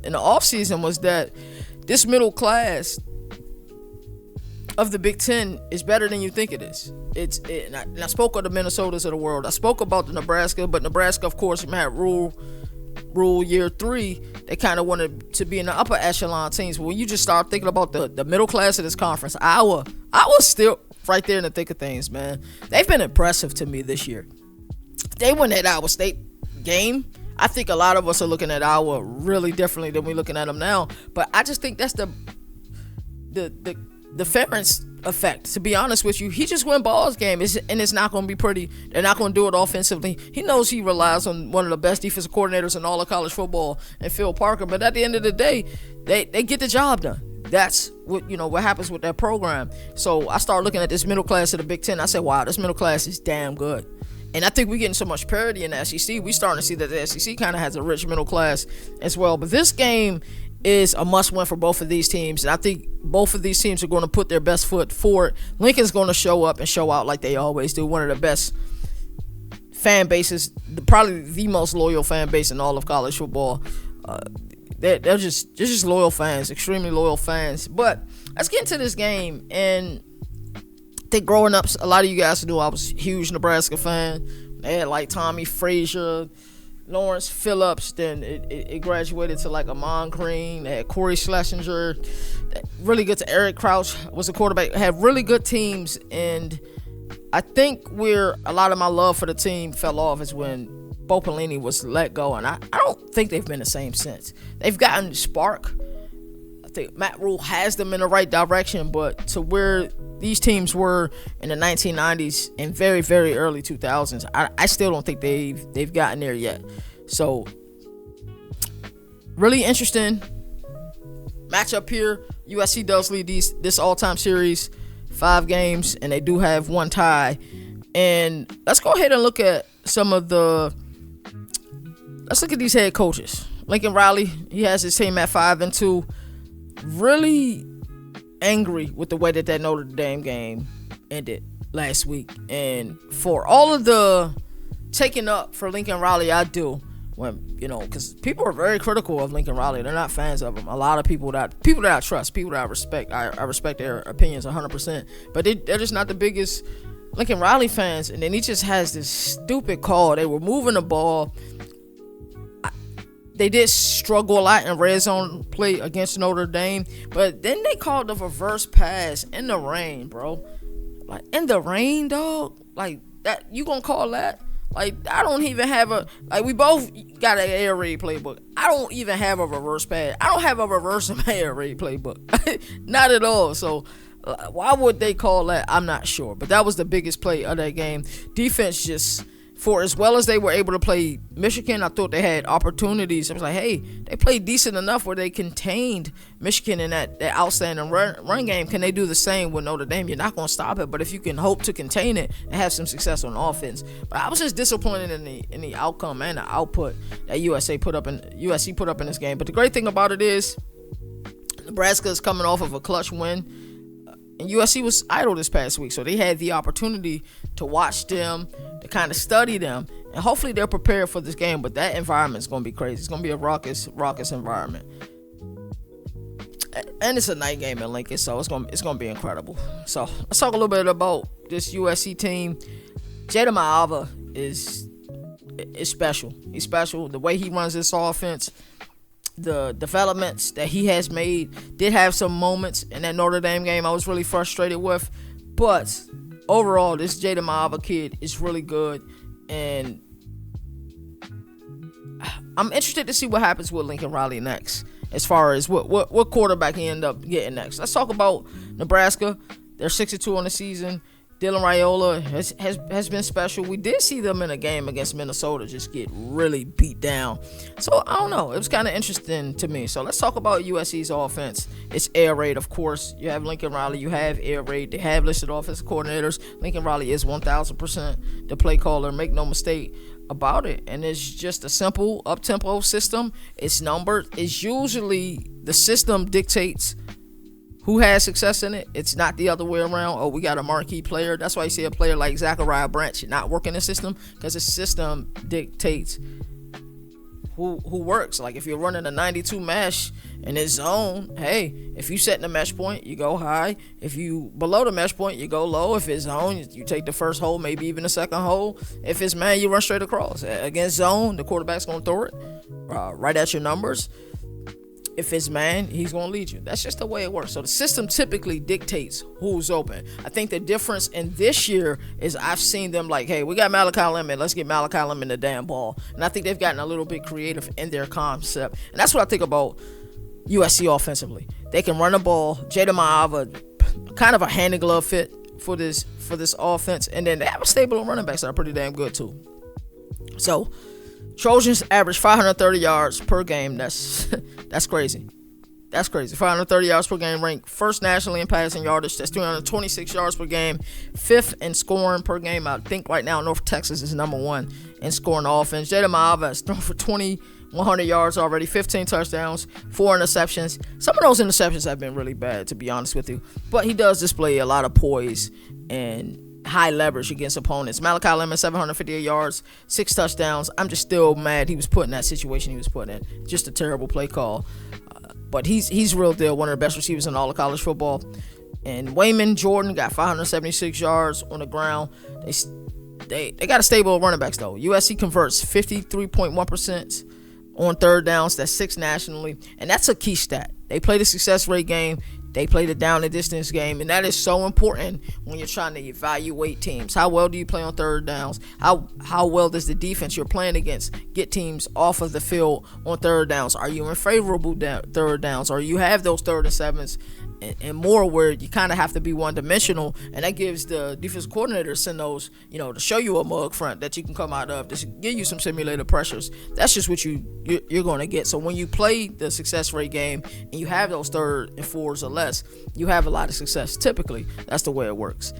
in the offseason was that this middle class of the Big Ten is better than you think it is. And I spoke of the Minnesotas of the world. I spoke about the Nebraska, but Nebraska, of course, had Rhule year 3. They kind of wanted to be in the upper echelon teams. But when you just start thinking about the middle class of this conference, Iowa's still right there in the thick of things, man. They've been impressive to me this year. They won that Iowa State game. I think a lot of us are looking at Iowa really differently than we're looking at them now. But I just think that's the Ferentz effect. To be honest with you, he just won Ball's game, and it's not going to be pretty. They're not going to do it offensively. He knows he relies on one of the best defensive coordinators in all of college football, and Phil Parker. But at the end of the day, they get the job done. That's what happens with that program. So I started looking at this middle class of the Big Ten. I said, wow, this middle class is damn good. And I think we're getting so much parity in the SEC. We're starting to see that the SEC kind of has a rich middle class as well. But this game is a must-win for both of these teams. And I think both of these teams are going to put their best foot forward. Lincoln's going to show up and show out like they always do. One of the best fan bases, probably the most loyal fan base in all of college football. They're just loyal fans, extremely loyal fans. But let's get into this game. And I think growing up, a lot of you guys knew I was a huge Nebraska fan. They had like Tommy Frazier, Lawrence Phillips, then it graduated to like Amon Green. They had Corey Schlesinger, really good to Eric Crouch was a quarterback. Had really good teams, and I think where a lot of my love for the team fell off is when Bo Pelini was let go, and I don't think they've been the same since. They've gotten spark. I think Matt Rhule has them in the right direction, but to where these teams were in the 1990s and very, very early 2000s, I still don't think they've gotten there yet. So, really interesting matchup here. USC does lead this all-time series 5 games, and they do have one tie. And let's go ahead and look at let's look at these head coaches. Lincoln Riley, he has his team at 5-2. Really angry with the way that Notre Dame game ended last week, and for all of the taking up for Lincoln Riley, I do, because people are very critical of Lincoln Riley. They're not fans of him. A lot of people that I trust, people that I respect, I respect their opinions 100%, but they're just not the biggest Lincoln Riley fans. And then he just has this stupid call. They were moving the ball. They did struggle a lot in red zone play against Notre Dame, but then they called the reverse pass in the rain, bro. Like, in the rain, dog? Like, that, you gonna call that? Like, I don't even have we both got an air raid playbook. I don't even have a reverse pass. I don't have a reverse air raid playbook. Not at all. So, why would they call that? I'm not sure. But that was the biggest play of that game. Defense just, for as well as they were able to play Michigan, I thought they had opportunities. I was like, hey, they played decent enough where they contained Michigan in that outstanding run game. Can they do the same with Notre Dame? You're not going to stop it, but if you can hope to contain it and have some success on offense. But I was just disappointed in the outcome and the output that USC put up in this game. But the great thing about it is Nebraska is coming off of a clutch win. And USC was idle this past week, so they had the opportunity to watch them, to kind of study them, and hopefully they're prepared for this game. But that environment is going to be crazy. It's going to be a raucous environment, and it's a night game in Lincoln, so it's going to be incredible. So let's talk a little bit about this USC team. Jayden Maiava is special. He's special. The way he runs this offense, the developments that he has made, did have some moments in that Notre Dame game I was really frustrated with, but overall this Jayden Maiava kid is really good, and I'm interested to see what happens with Lincoln Riley next, as far as what quarterback he end up getting next. Let's talk about Nebraska. They're 6-2 on the season. Dylan Raiola has been special. We did see them in a game against Minnesota just get really beat down. So, I don't know. It was kind of interesting to me. So, let's talk about USC's offense. It's air raid, of course. You have Lincoln Riley. You have air raid. They have listed offensive coordinators. Lincoln Riley is 1,000% the play caller. Make no mistake about it. And it's just a simple up-tempo system. It's numbered. It's usually the system dictates who has success in it. It's not the other way around. Oh, we got a marquee player. That's why you see a player like Zachariah Branch not working the system, because the system dictates who works. Like if you're running a 92 mesh in his zone, hey, if you set in the mesh point, you go high. If you below the mesh point, you go low. If it's zone, you take the first hole, maybe even the second hole. If it's man, you run straight across. Against zone, the quarterback's gonna throw it right at your numbers. If it's man, he's going to lead you. That's just the way it works. So the system typically dictates who's open. I think the difference in this year is I've seen them like, hey, we got Malachi Lemon. Let's get Malachi Lemon the damn ball. And I think they've gotten a little bit creative in their concept. And that's what I think about USC offensively. They can run the ball. Jayden Maiava, kind of a hand and glove fit for this offense. And then they have a stable of running backs that are pretty damn good too. So Trojans average 530 yards per game. That's crazy. That's crazy. 530 yards per game, ranked first nationally in passing yardage. That's 326 yards per game. Fifth in scoring per game. I think right now North Texas is number one in scoring offense. Jayden Maiava has thrown for 2,100 yards already, 15 touchdowns, 4 interceptions. Some of those interceptions have been really bad, to be honest with you. But he does display a lot of poise and high leverage against opponents. Malachi Lemon, 758 yards, 6 touchdowns. I'm just still mad he was put in that situation he was put in. Just a terrible play call. But he's real deal, one of the best receivers in all of college football. And Wayman Jordan got 576 yards on the ground. They got a stable of running backs though. USC converts 53.1% on third downs. That's 6th nationally, and that's a key stat. They play the success rate game. They play the down and distance game, and that is so important when you're trying to evaluate teams. How well do you play on third downs? How well does the defense you're playing against get teams off of the field on third downs? Are you in favorable third downs? Or you have those 3rd and 7s and more where you kind of have to be one-dimensional, and that gives the defense coordinator send those, to show you a mug front that you can come out of, to give you some simulated pressures. That's just what you're going to get. So when you play the success rate game and you have those 3rd and 4s or less, you have a lot of success. Typically, that's the way it works.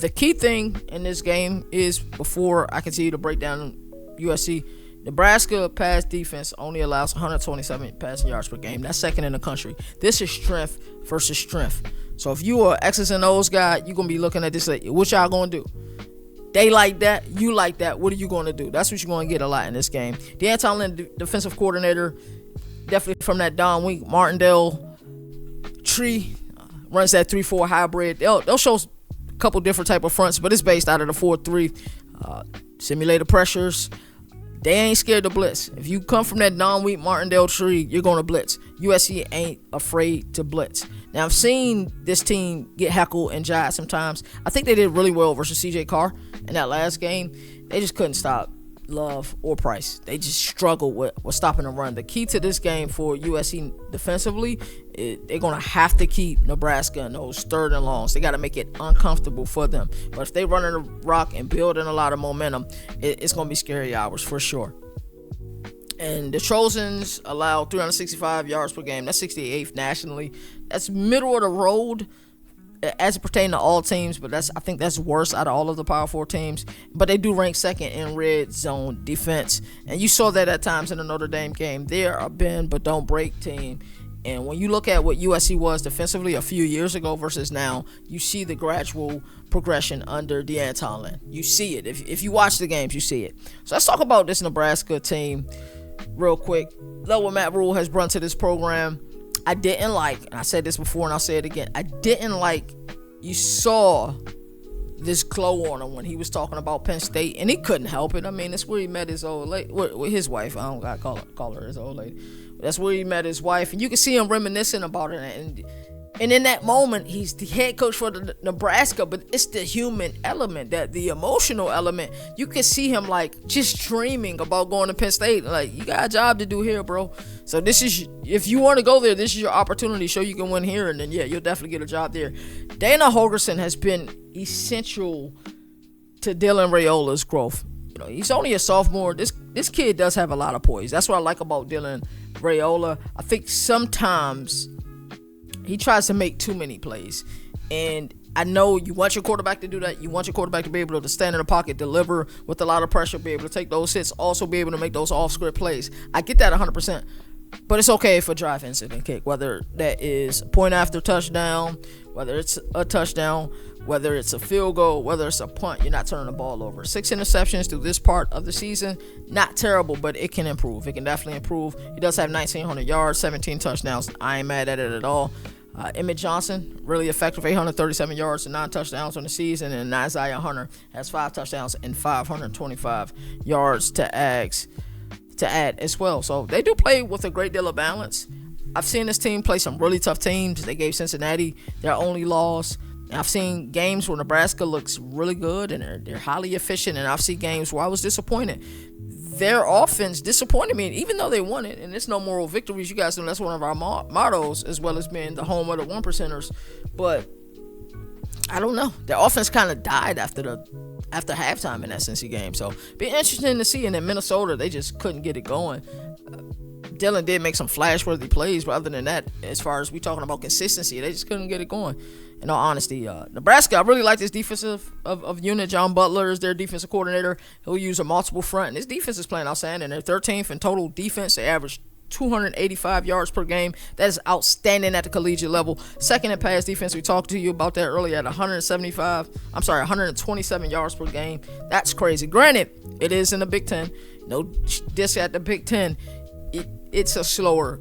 The key thing in this game is, before I continue to break down USC, Nebraska pass defense only allows 127 passing yards per game. That's 2nd in the country. This is strength versus strength. So if you are X's and O's guy, you're going to be looking at this like, what y'all going to do? They like that. You like that. What are you going to do? That's what you're going to get a lot in this game. The Anton defensive coordinator, definitely from that Don Wink Martindale tree, runs that 3-4 hybrid. They'll show a couple different type of fronts, but it's based out of the 4-3 simulated pressures. They ain't scared to blitz. If you come from that Don Wheat Martindale tree, you're going to blitz. USC ain't afraid to blitz. Now, I've seen this team get heckled and jive sometimes. I think they did really well versus CJ Carr in that last game. They just couldn't stop Love or Price. They just struggled with stopping the run. The key to this game for USC defensively, they're going to have to keep Nebraska in those 3rd and longs. They got to make it uncomfortable for them. But if they run in the rock and building a lot of momentum, it's going to be scary hours for sure. And the Trojans allow 365 yards per game. That's 68th nationally. That's middle of the road as it pertains to all teams, but I think that's worse out of all of the Power 4 teams. But they do rank 2nd in red zone defense, and you saw that at times in the Notre Dame game. They're a bend but don't break team, and when you look at what USC was defensively a few years ago versus now, you see the gradual progression under D'Anton Lynn. You see it. If you watch the games, you see it. So let's talk about this Nebraska team real quick. Love what Matt Rhule has brought to this program. I didn't like, and I said this before and I'll say it again, I didn't like, you saw this glow on him when he was talking about Penn State, and he couldn't help it. I mean, that's where he met his old lady, with his wife. I don't got to call her his old lady. That's where he met his wife, and you can see him reminiscing about it. And in that moment, he's the head coach for the Nebraska, but it's the human element, that the emotional element. You can see him like just dreaming about going to Penn State. Like, you got a job to do here, bro. So this is, if you want to go there, this is your opportunity. Show you can win here, and then you'll definitely get a job there. Dana Holgorsen has been essential to Dylan Raiola's growth. He's only a sophomore. This kid does have a lot of poise. That's what I like about Dylan Raiola. I think sometimes he tries to make too many plays, and I know you want your quarterback to do that. You want your quarterback to be able to stand in the pocket, deliver with a lot of pressure, be able to take those hits, also be able to make those off-script plays. I get that 100%. But it's okay for drive incident kick, whether that is point after touchdown, whether it's a touchdown, whether it's a field goal, whether it's a punt. You're not turning the ball over. 6 interceptions through this part of the season, not terrible, but it can improve. It can definitely improve. He does have 1,900 yards, 17 touchdowns. I ain't mad at it at all. Emmett Johnson, really effective, 837 yards and 9 touchdowns on the season. And Isaiah Hunter has 5 touchdowns and 525 yards to add as well. So they do play with a great deal of balance. I've seen this team play some really tough teams. They gave Cincinnati their only loss. I've seen games where Nebraska looks really good and they're highly efficient, and I've seen games where I was disappointed. Their offense disappointed me, even though they won it, and it's no moral victories. You guys know that's one of our mottos, as well as being the home of the 1%ers. But I don't know. Their offense kind of died after halftime in that Cincy game. So be interesting to see. And in Minnesota, they just couldn't get it going. Dylan did make some flash-worthy plays, but other than that, as far as we talking about consistency, they just couldn't get it going. In all honesty, Nebraska, I really like this defensive of unit. John Butler is their defensive coordinator. He'll use a multiple front, and this defense is playing outstanding. They're 13th in total defense. They average 285 yards per game. That is outstanding at the collegiate level. Second in pass defense. We talked to you about that earlier at 127 yards per game. That's crazy. Granted, it is in the Big Ten. No diss at the Big Ten. It's a slower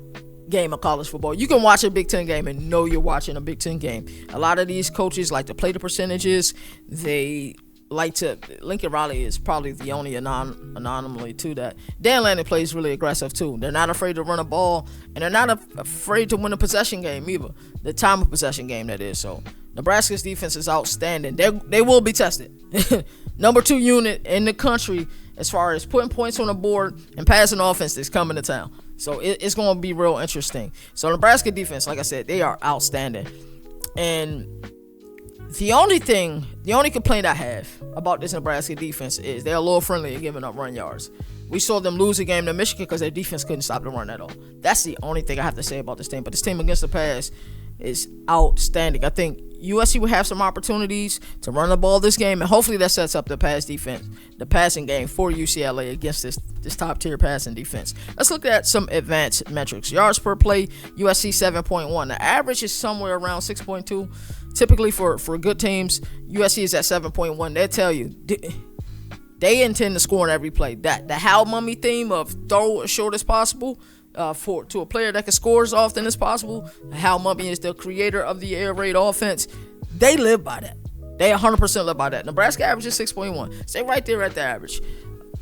game of college football. You can watch a Big Ten game and know you're watching a Big Ten game. A lot of these coaches like to play the percentages. They like to. Lincoln Riley is probably the only anomaly to that. Dan Lanning plays really aggressive too. They're not afraid to run a ball, and they're not afraid to win a possession game either. The time of possession game, that is. So Nebraska's defense is outstanding. They will be tested. Number 2 unit in the country as far as putting points on the board and passing offense that's coming to town. So it's going to be real interesting. So Nebraska defense, like I said, they are outstanding. And the only complaint I have about this Nebraska defense is they're a little friendly at giving up run yards. We saw them lose a game to Michigan because their defense couldn't stop the run at all. That's the only thing I have to say about this team. But this team against the pass is outstanding. I think USC will have some opportunities to run the ball this game, and hopefully that sets up the pass defense, the passing game for UCLA against this top-tier passing defense. Let's look at some advanced metrics. Yards per play, USC 7.1. The average is somewhere around 6.2. Typically for good teams, USC is at 7.1. They'll tell you they intend to score on every play. The Hal Mummy theme of throw as short as possible to a player that can score as often as possible. Hal Mummy is the creator of the air raid offense. They live by that. They 100% live by that. Nebraska average is 6.1. Stay right there at the average.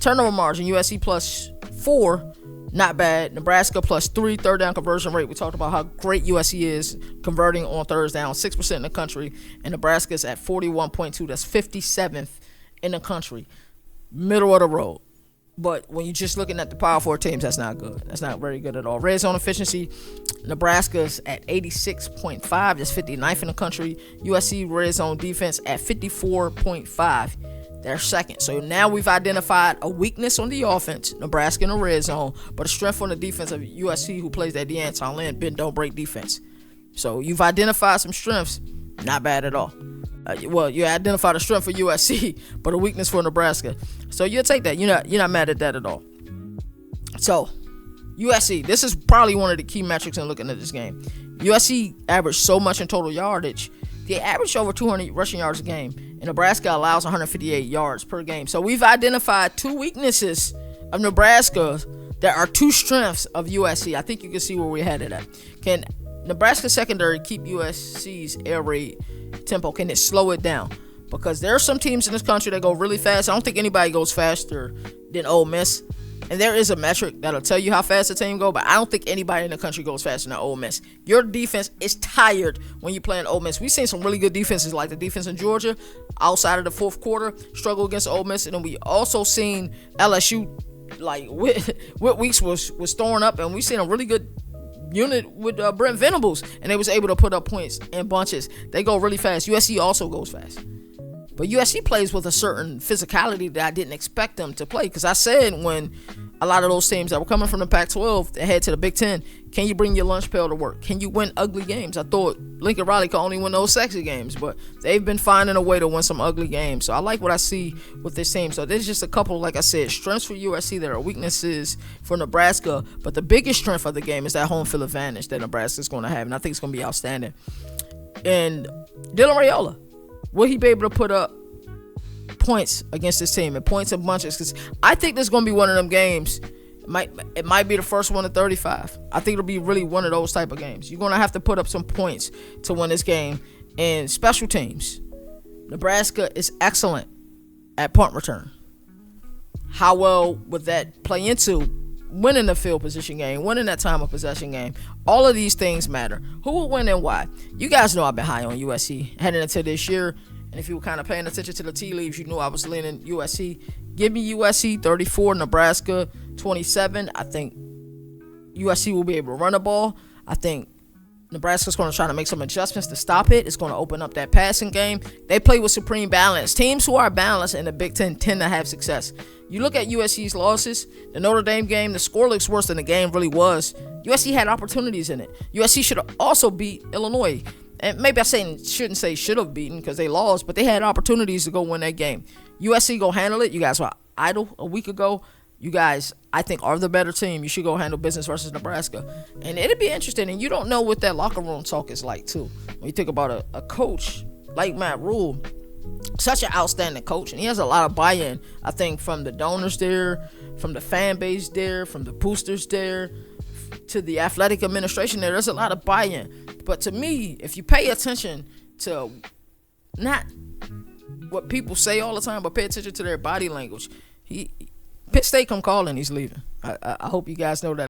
Turnover margin, USC plus 4. Not bad. Nebraska plus 3. Third down conversion rate. We talked about how great USC is converting on third down, 6% in the country. And Nebraska's at 41.2. That's 57th in the country. Middle of the road. But when you're just looking at the Power 4 teams, that's not good. That's not very good at all. Red zone efficiency, Nebraska's at 86.5. That's 59th in the country. USC red zone defense at 54.5. They're second. So now we've identified a weakness on the offense, Nebraska in the red zone, but a strength on the defense of USC, who plays that DeAnton Lynn bend don't break defense. So you've identified some strengths, not bad at all. You identified a strength for USC, but a weakness for Nebraska. So you'll take that. You're not mad at that at all. So USC, this is probably one of the key metrics in looking at this game. USC averaged so much in total yardage. They average over 200 rushing yards a game, and Nebraska allows 158 yards per game. So we've identified 2 weaknesses of Nebraska that are 2 strengths of USC. I think you can see where we're headed at. Can Nebraska secondary keep USC's air raid tempo? Can it slow it down? Because there are some teams in this country that go really fast. I don't think anybody goes faster than Ole Miss. And there is a metric that'll tell you how fast a team go, but I don't think anybody in the country goes faster than Ole Miss. Your defense is tired when you play in Ole Miss. We've seen some really good defenses, like the defense in Georgia, outside of the fourth quarter, struggle against Ole Miss. And then we also seen LSU, like Whit Weeks was throwing up, and we seen a really good unit with Brent Venables, and they was able to put up points in bunches. They go really fast. USC also goes fast. But USC plays with a certain physicality that I didn't expect them to play. Because I said when a lot of those teams that were coming from the Pac-12 and head to the Big Ten. Can you bring your lunch pail to work? Can you win ugly games? I thought Lincoln Riley could only win those sexy games, but they've been finding a way to win some ugly games. So I like what I see with this team. So there's just a couple, like I said, strengths for USC. There are weaknesses for Nebraska, but the biggest strength of the game is that home field advantage that Nebraska's going to have, and I think it's going to be outstanding. And Dylan Raiola, will he be able to put up points against this team and points in bunches? Because I think this is going to be one of them games. It might be the first one to 35. I think it'll be really one of those type of games. You're going to have to put up some points to win this game. And special teams, Nebraska is excellent at punt return. How well would that play into winning the field position game, winning that time of possession game? All of these things matter. Who will win and why? You guys know I've been high on USC heading into this year. And if you were kind of paying attention to the tea leaves, you knew I was leaning USC. Give me USC 34, Nebraska 27. I think USC will be able to run the ball. I think Nebraska's going to try to make some adjustments to stop it. It's going to open up that passing game. They play with supreme balance. Teams who are balanced in the Big Ten tend to have success. You look at USC's losses, the Notre Dame game, the score looks worse than the game really was. USC had opportunities in it. USC should have also beat Illinois. And maybe I shouldn't say should have beaten because they lost, but they had opportunities to go win that game. USC go handle it. You guys were idle a week ago. You guys, I think, are the better team. You should go handle business versus Nebraska. And it'll be interesting. And you don't know what that locker room talk is like, too. When you think about a coach like Matt Rhule, such an outstanding coach. And he has a lot of buy-in, I think, from the donors there, from the fan base there, from the boosters there, to the athletic administration there. There's a lot of buy-in. But to me, if you pay attention to not what people say all the time, but pay attention to their body language, Pitt State come calling, he's leaving. I hope you guys know that.